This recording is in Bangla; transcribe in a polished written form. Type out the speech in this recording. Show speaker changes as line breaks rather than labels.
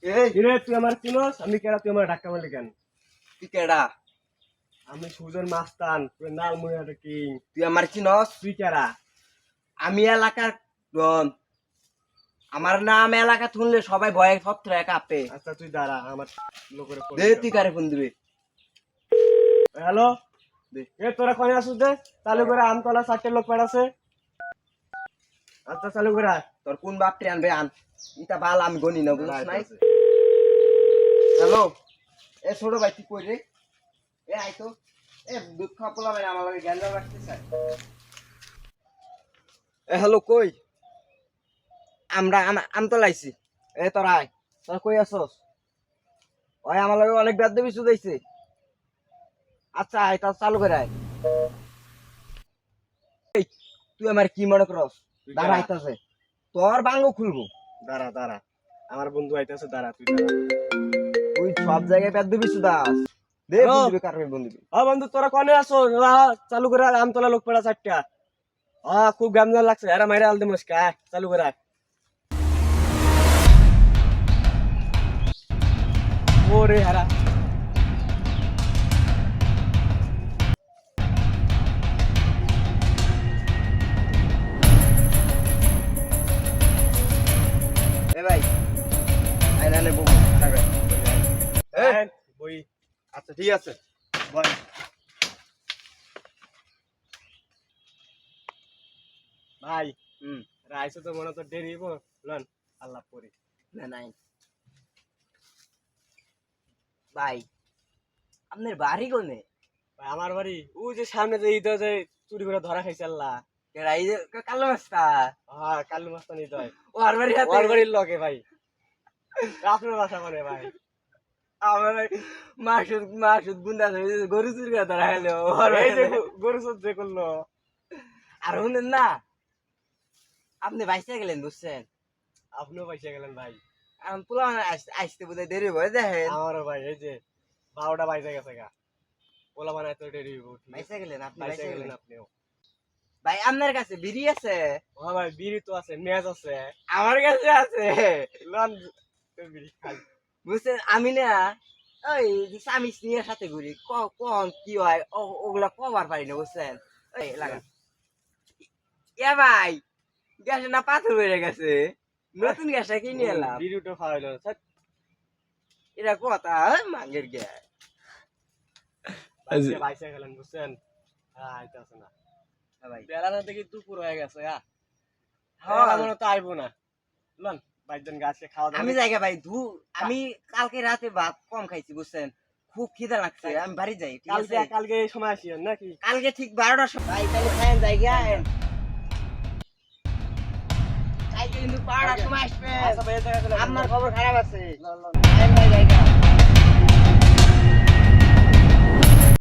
কিরে তুই আমার চিনস? আমি কেডা, তুই আমার ধাক্কা মারলি কেন?
তুই কেডা?
আমি সুজন মাস্তান, তুই নাল মুয়া কিং।
তুই আমার চিনস?
তুই কেডা?
আমি এলাকার ডন। আমার নাম এলাকা শুনলে সবাই ভয়ে সত্র কাঁপে।
আচ্ছা তুই দাঁড়া, আমার লোকের ফোন
দে তুই কারে ফোন দিবি?
হ্যালো,
দে।
তোরা কোনে আসুস দে? চালু করে আমতলা 4টে লোক পাঠাছে। আচ্ছা চালু করে আয়।
তোর কোন বাপটি আনবে আন। ইটা বাল আমি গনি না বুঝছ নাই?
আচ্ছা।
হ্যালো, এ ছোট ভাই তুই কই রে? এ আই তো। এ দুধ খাওয়া পোলা ভাই আমার লগে জ্ঞান রাখতে চাই। এ হ্যালো কই? আমরা আমতলা আইছি। এ তোরা আয়। তোরা কই আছস? ওই আমার লগে অনেক বেদ দেবী সুদাইছে। আচ্ছা আয় তা চালু করে আয়। এই, তুই আমার কি মনে করস? দাঁড়া আইতাছে। তোর বাঙ্গ খুলবো।
দাঁড়া দাঁড়া, আমার বন্ধু আইতাছে, দাঁড়া তুই দাঁড়া।
তুই সব জায়গায় বেদ দেবী সুদাস। দে
হ্যালো।
বন্ধু কার বন্ধু দিবি?
বন্ধু তোরা কোনে আসো? চালু করে আয়, আমতলা লোক পাঠা 4টা। খুব গামজাল লাগছে, এরা মাইরা আলদে মুস্কা। চালু করে আয়। ওরে হারা,
এ ভাই আয় নালে বউ থাকবে।
এই, বই
আচ্ছা ঠিক আছে।
বই। ভাই রাইছো তো মনে তো দেরি হইব, লন আল্লাহ পরি।
না নাই ভাই আপনার বাড়ি কোনে?
ভাই আমার বাড়ি ও যে সামনে যে ঈদ যে চুরি করে ধরা খাইছে আল্লাহ।
কেডা এই যে কালো মাস্তা?
কালু মাস্তানি তো
ওর বাড়ি হাতে
ওর বাড়ির লগে ভাই। আপনার বাসা মানে ভাই?
আমার মাসুদ গুন্ডা গরু চুরি করে ধরা হলো।
এই যে গরু চোর যে করলো।
আর শুনেন না আপনি বাইসে গেলেন বুঝছেন?
আপনিও পয়সা গেলেন ভাই।
এখন পোলা আসতে বোধহয় দেরি হয়ে দেখেন।
আমারও ভাই এই যে 12টা বাইজে গেছে গা, পোলা বানায় তো দেরি হইব।
বাইসে গেলেন আপনি?
বাইসে
বাইসে
গেলেন
গেলেন
আপনিও?
ভাই আপনার কাছে বিড়ি আছে?
ভাই বিড়ি তো আছে, মেজ আছে।
আমার কাছে আছে।
লন বিড়ি খাই।
বুঝছেন আমি না ওই যে স্বামী স্ত্রীর সাথে ঘুরি কখন কি হয় ওগুলা কবার পারি না বুঝছেন? ওই লাগা এ ভাই গ্যাসে না পাথর বেড়ে গেছে, নতুন গ্যাসটা কিনে এলাম।
বিড়িটা খাওয়াইলো
এটা কথা মাঙ্গের গ্যাস।
বাইসে গেলেন বুঝছেন? আইতাছে না
ভাই
বেলা না দেখি দুপুর হয়ে গেছে।
হ্যাঁ
মনে তো আইবো না। লন বাইজন গাছে খাওয়া দাওয়া।
আমি জায়গা ভাই আমি কালকে রাতে ভাত কম খাইছি বুঝছেন, খুব খিদা লাগছে, আমি বাড়ি যাই ঠিক আছে?
কালকে এই সময় আসিয়েন নাকি?
কালকে ঠিক 12টার সময় ভাই তাহলে খায়েন জায়গা কালকে কিন্তু 12টার সময় আসবে।
আচ্ছা ভাই, এই জায়গায় চলে
আপনার
আসেন।
খবর খারাপ আছে।
Loan, loan.
খায়েন ভাই জায়গা।